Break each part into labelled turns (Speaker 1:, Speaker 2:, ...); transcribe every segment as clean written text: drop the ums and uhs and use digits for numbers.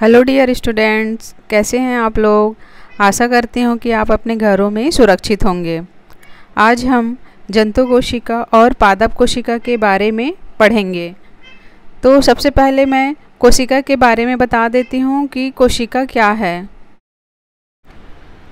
Speaker 1: Hello dear students, कैसे हैं आप लोग। आशा करती हूँ कि आप अपने घरों में सुरक्षित होंगे। आज हम जंतु कोशिका और पादप कोशिका के बारे में पढ़ेंगे। तो सबसे पहले मैं कोशिका के बारे में बता देती हूँ कि कोशिका क्या है।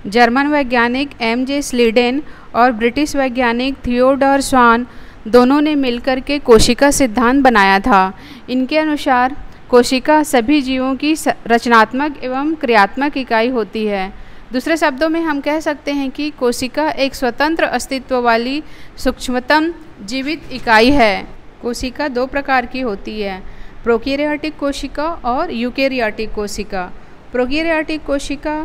Speaker 1: जर्मन वैज्ञानिक एम.जे. स्लीडेन और ब्रिटिश वैज्ञानिक थियोडोर स्वान दोनों ने मिलकर के कोशिका सिद्धांत बनाया था। इनके अनुसार कोशिका सभी जीवों की रचनात्मक एवं क्रियात्मक इकाई होती है। दूसरे शब्दों में हम कह सकते हैं कि कोशिका एक स्वतंत्र अस्तित्व वाली सूक्ष्मतम जीवित इकाई है। कोशिका दो प्रकार की होती है, प्रोकैरियोटिक कोशिका और यूकेरियोटिक कोशिका। प्रोकैरियोटिक कोशिका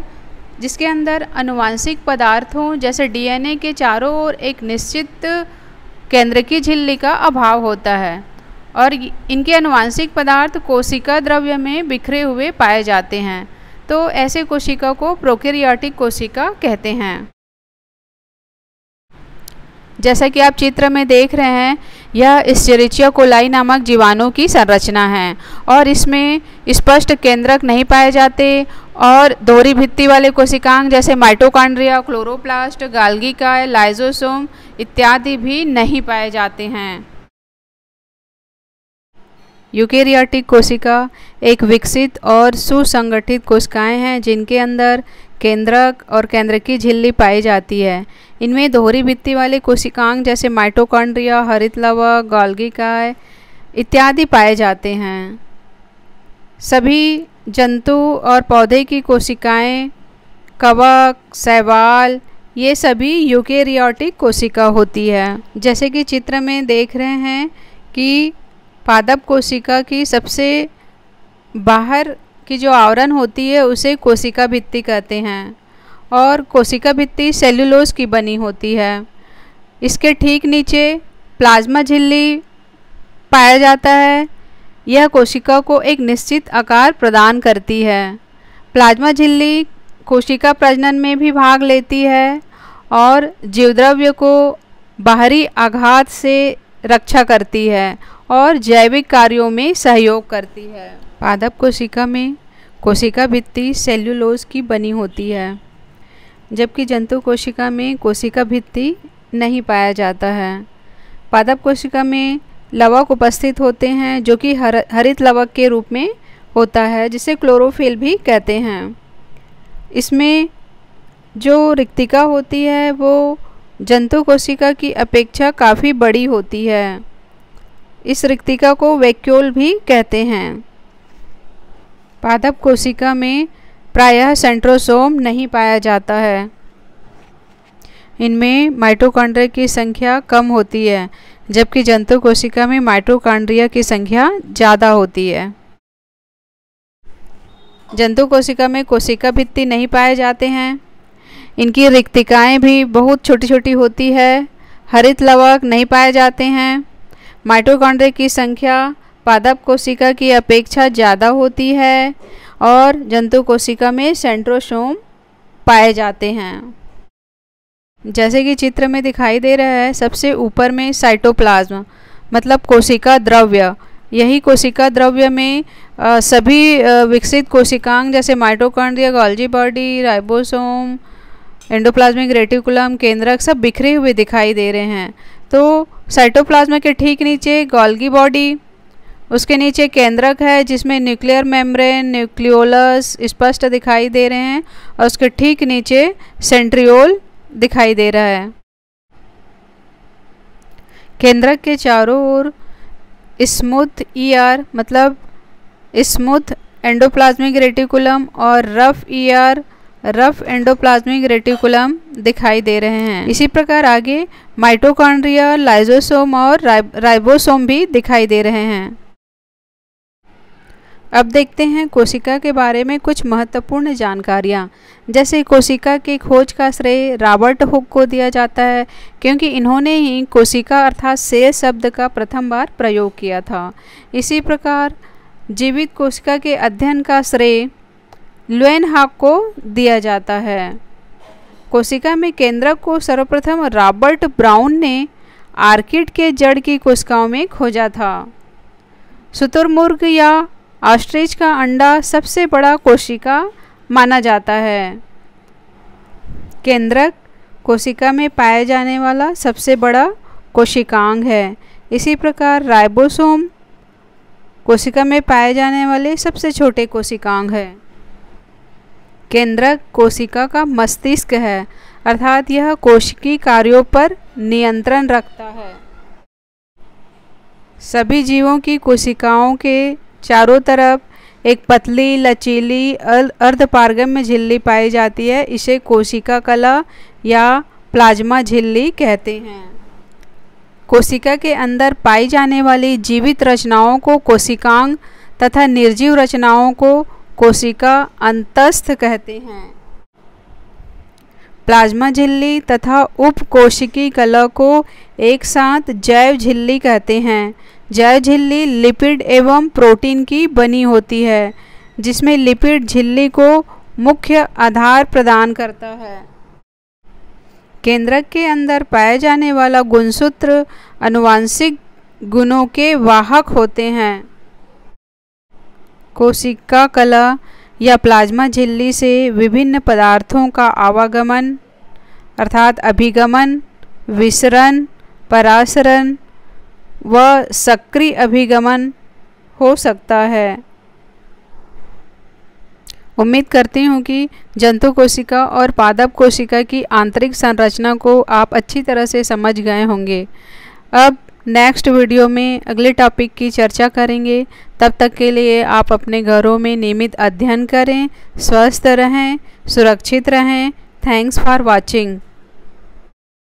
Speaker 1: जिसके अंदर आनुवांशिक पदार्थ हों, जैसे डीएनए के चारों ओर एक निश्चित केंद्रकीय झिल्ली का अभाव होता है और इनके आनुवांशिक पदार्थ कोशिका द्रव्य में बिखरे हुए पाए जाते हैं। तो ऐसे कोशिका को प्रोकैरियोटिक कोशिका कहते हैं। जैसा कि आप चित्र में देख रहे हैं, यह एस्चेरिचिया कोलाई नामक जीवाणु की संरचना है और इसमें स्पष्ट केंद्रक नहीं पाए जाते और दोहरी भित्ति वाले कोशिकांग जैसे माइटोकॉन्ड्रिया, क्लोरोप्लास्ट, गाल्गी काय, लाइसोसोम इत्यादि भी नहीं पाए जाते हैं। यूकेरियोटिक कोशिका एक विकसित और सुसंगठित कोशिकाएं हैं जिनके अंदर केंद्रक और केंद्रकीय झिल्ली पाई जाती है। इनमें दोहरी भित्ति वाले कोशिकांग जैसे माइटोकॉन्ड्रिया, हरित लवक, गोल्गी काय इत्यादि पाए जाते हैं। सभी जंतु और पौधे की कोशिकाएं, कवक, शैवाल, ये सभी यूकेरियोटिक कोशिका होती है। जैसे कि चित्र में देख रहे हैं कि पादप कोशिका की सबसे बाहर की जो आवरण होती है उसे कोशिका भित्ति कहते हैं और कोशिका भित्ति सेल्यूलोज की बनी होती है। इसके ठीक नीचे प्लाज्मा झिल्ली पाया जाता है। यह कोशिका को एक निश्चित आकार प्रदान करती है। प्लाज्मा झिल्ली कोशिका प्रजनन में भी भाग लेती है और जीवद्रव्य को बाहरी आघात से रक्षा करती है और जैविक कार्यों में सहयोग करती है। पादप कोशिका में कोशिका भित्ति सेल्यूलोज की बनी होती है, जबकि जंतु कोशिका में कोशिका भित्ति नहीं पाया जाता है। पादप कोशिका में लवक उपस्थित होते हैं जो कि हरित लवक के रूप में होता है, जिसे क्लोरोफिल भी कहते हैं। इसमें जो रिक्तिका होती है वो जंतु कोशिका की अपेक्षा काफ़ी बड़ी होती है। इस रिक्तिका को वैक्यूल भी कहते हैं। पादप कोशिका में प्रायः सेंट्रोसोम नहीं पाया जाता है। इनमें माइटोकॉन्ड्रिया की संख्या कम होती है, जबकि जंतु कोशिका में माइटोकॉन्ड्रिया की संख्या ज़्यादा होती है। जंतु कोशिका में कोशिका भित्ति नहीं पाए जाते हैं। इनकी रिक्तिकाएं भी बहुत छोटी छोटी होती है। हरित लवक नहीं पाए जाते हैं। माइटोकॉन्ड्रिया की संख्या पादप कोशिका की अपेक्षा ज़्यादा होती है और जंतु कोशिका में सेंट्रोसोम पाए जाते हैं। जैसे कि चित्र में दिखाई दे रहा है, सबसे ऊपर में साइटोप्लाज्म मतलब कोशिका द्रव्य। यही कोशिका द्रव्य में सभी विकसित कोशिकांग जैसे mitochondria, Golgi body, ribosome, endoplasmic reticulum, केंद्रक सब बिखरे हुए दिखाई दे रहे हैं। तो साइटोप्लाज्म के ठीक नीचे गोल्गी बॉडी, उसके नीचे केंद्रक है जिसमें न्यूक्लियर मेम्ब्रेन, न्यूक्लियोलस स्पष्ट दिखाई दे रहे हैं और उसके ठीक नीचे सेंट्रियोल दिखाई दे रहा है। केंद्रक के चारों ओर स्मूथ ईआर मतलब स्मूथ एंडोप्लाज्मिक रेटिकुलम और रफ एंडोप्लाज्मिक रेटिकुलम दिखाई दे रहे हैं। इसी प्रकार आगे माइटोकॉन्ड्रिया, लाइसोसोम और राइबोसोम भी दिखाई दे रहे हैं। अब देखते हैं कोशिका के बारे में कुछ महत्वपूर्ण जानकारियाँ। जैसे कोशिका की खोज का श्रेय रॉबर्ट हुक को दिया जाता है, क्योंकि इन्होंने ही कोशिका अर्थात सेल शब्द का प्रथम बार प्रयोग किया था। इसी प्रकार जीवित कोशिका के अध्ययन का श्रेय ल्यूएनहॉक को दिया जाता है। कोशिका में केंद्रक को सर्वप्रथम रॉबर्ट ब्राउन ने आर्किड के जड़ की कोशिकाओं में खोजा था। शुतुरमुर्ग या ऑस्ट्रिच का अंडा सबसे बड़ा कोशिका माना जाता है। केंद्रक कोशिका में पाया जाने वाला सबसे बड़ा कोशिकांग है। इसी प्रकार राइबोसोम कोशिका में पाए जाने वाले सबसे छोटे कोशिकांग है। केंद्रक कोशिका का मस्तिष्क है, अर्थात यह कोशिकीय कार्यों पर नियंत्रण रखता है। सभी जीवों की कोशिकाओं के चारों तरफ एक पतली लचीली अर्धपारगम्य झिल्ली पाई जाती है। इसे कोशिका कला या प्लाज्मा झिल्ली कहते हैं। कोशिका के अंदर पाई जाने वाली जीवित रचनाओं को कोशिकांग तथा निर्जीव रचनाओं को कोशिका अंतस्थ कहते हैं। प्लाज्मा झिल्ली तथा उपकोशिकीय कला को एक साथ जैव झिल्ली कहते हैं। जैव झिल्ली लिपिड एवं प्रोटीन की बनी होती है, जिसमें लिपिड झिल्ली को मुख्य आधार प्रदान करता है। केंद्रक के अंदर पाया जाने वाला गुणसूत्र आनुवांशिक गुणों के वाहक होते हैं। कोशिका कला या प्लाज्मा झिल्ली से विभिन्न पदार्थों का आवागमन अर्थात अभिगमन, विसरण, परासरण व सक्रिय अभिगमन हो सकता है। उम्मीद करती हूँ कि जंतु कोशिका और पादप कोशिका की आंतरिक संरचना को आप अच्छी तरह से समझ गए होंगे। अब नेक्स्ट वीडियो में अगले टॉपिक की चर्चा करेंगे। तब तक के लिए आप अपने घरों में नियमित अध्ययन करें, स्वस्थ रहें, सुरक्षित रहें। Thanks for watching.